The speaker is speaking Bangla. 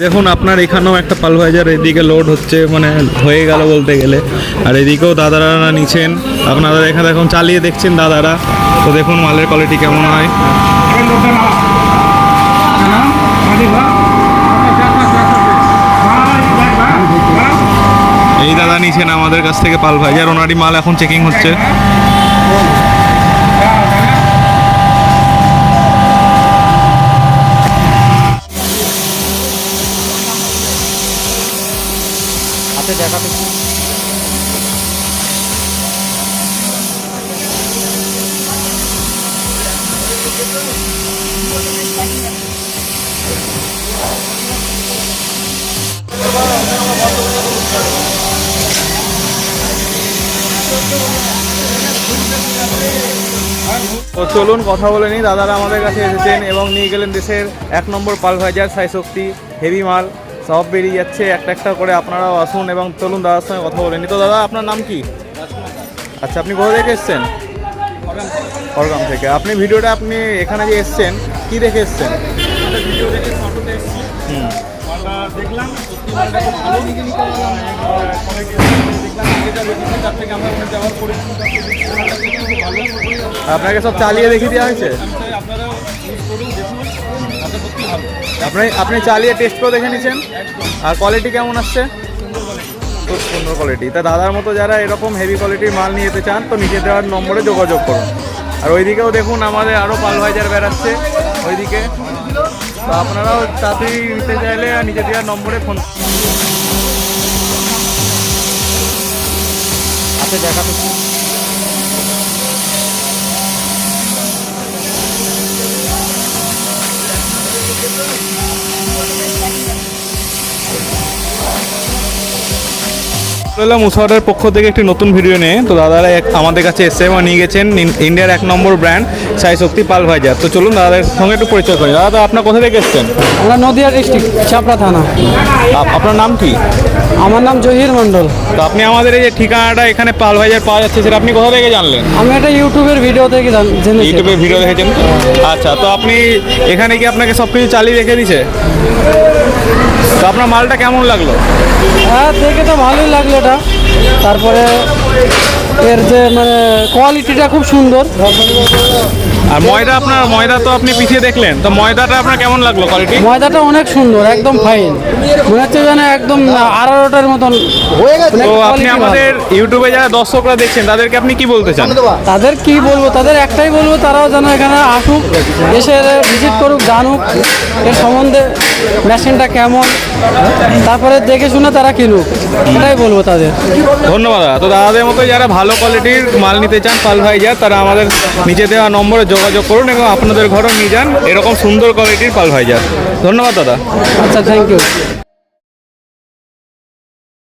দেখুন আপনার এখানেও একটা পালভাইজার এদিকে লোড হচ্ছে, মানে হয়ে গেল বলতে গেলে। আর এদিকেও দাদারা নিচ্ছেন, আপনারা এখানে এখন চালিয়ে দেখছেন দাদারা। তো দেখুন মালের কোয়ালিটি কেমন হয়। এই দাদা নিচ্ছেন আমাদের কাছ থেকে পালভাইজার, ওনারই মাল এখন চেকিং হচ্ছে। দেখাতে তো চলুন কথা বলে নিই। দাদারা আমাদের কাছে এসেছেন এবং নিয়ে গেলেন দেশের 1 নম্বর পালভাইজার সাই শক্তি হেভি মাল। সব বেরিয়ে যাচ্ছে একটা একটা করে, আপনারাও আসুন এবং চলুন দাদার সঙ্গে কথা বলে নিই। তো দাদা আপনার নাম কি? আচ্ছা, আপনি কোথা থেকে এসছেন? খড়গ্রাম থেকে। আপনি ভিডিওটা আপনি এখানে যে এসছেন কি দেখে এসছেন? আপনাকে সব চালিয়ে দেখিয়ে দেওয়া হয়েছে? আপনি চালিয়ে টেস্ট করে দেখে নিয়েছেন? আর কোয়ালিটি কেমন আসছে? খুব সুন্দর কোয়ালিটি। তা দাদার মতো যারা এরকম হেভি কোয়ালিটির মাল নিয়ে যেতে চান তো নিচে দেওয়ার নম্বরে যোগাযোগ করুন। আর ওইদিকেও দেখুন আমাদের আরও পালভাইজার বেরাচ্ছে ওইদিকে। তো আপনারাও তাড়াতাড়ি নিতে চাইলে নিচে দেওয়ার নম্বরে ফোন দেখাতে মুসাওয়ারের পক্ষ থেকে একটি নতুন ভিডিও নিয়ে। তো দাদারা আমাদের কাছে এসে নিয়ে গেছেন ইন্ডিয়ার 1 নম্বর ব্র্যান্ড সাই শক্তি পালভাইজার। তো চলুন দাদাদের সঙ্গে একটু পরিচয় করি। দাদা আপনার কোথা থেকে এসছেন? আমরা নদিয়া ডিস্ট্রিক্ট চাপড়া থানা। আপনার নাম কি? আমার নাম জহির মন্ডল। তো আপনি আমাদের এই যে ঠিকানাটা এখানে পালভাইজার পাওয়া যাচ্ছে সেটা আপনি কোথা থেকে জানলেন? আমি এটা ইউটিউবের ভিডিও থেকে জেনেছি। ইউটিউবে ভিডিও দেখেছেন? আচ্ছা, তো আপনি এখানে কি আপনাকে সব কিছু চালিয়ে রেখে দিছে? তো আপনার মালটা কেমন লাগলো? হ্যাঁ, দেখে তো ভালোই লাগলো এটা। তারপরে এর যে মানে কোয়ালিটিটা খুব সুন্দর। আর ময়দা তো আপনি পিছিয়ে দেখলেন, তো ময়দাটা আপনার কেমন লাগলো কোয়ালিটি? ময়দাটা অনেক সুন্দর, একদম ফাইন, মনে হচ্ছে যেন একদম আড়ারোটার মতন। তো আপনি আমাদের ইউটিউবে যারা দর্শকরা দেখছেন তাদেরকে আপনি কি বলতে চান? তাদের কি বলবো, তাদের একটাই বলবো, তারাও যেন এখানে আসুক, এসে ভিজিট করুক, জানুক এর সম্বন্ধে, মেশিনটা কেমন, তারপরে দেখে শুনে তারা কিনুক, এটাই বলবো তাদের। ধন্যবাদ দাদা। তো দাদাদের মতো যারা ভালো কোয়ালিটির মাল নিতে চান পালভাইজার, তারা আমাদের নিচে দেওয়া নম্বরে যোগাযোগ করুন এবং আপনাদের ঘরেও নিয়ে যান এরকম সুন্দর কোয়ালিটির পালভাইজার। ধন্যবাদ দাদা। আচ্ছা, থ্যাংক ইউ।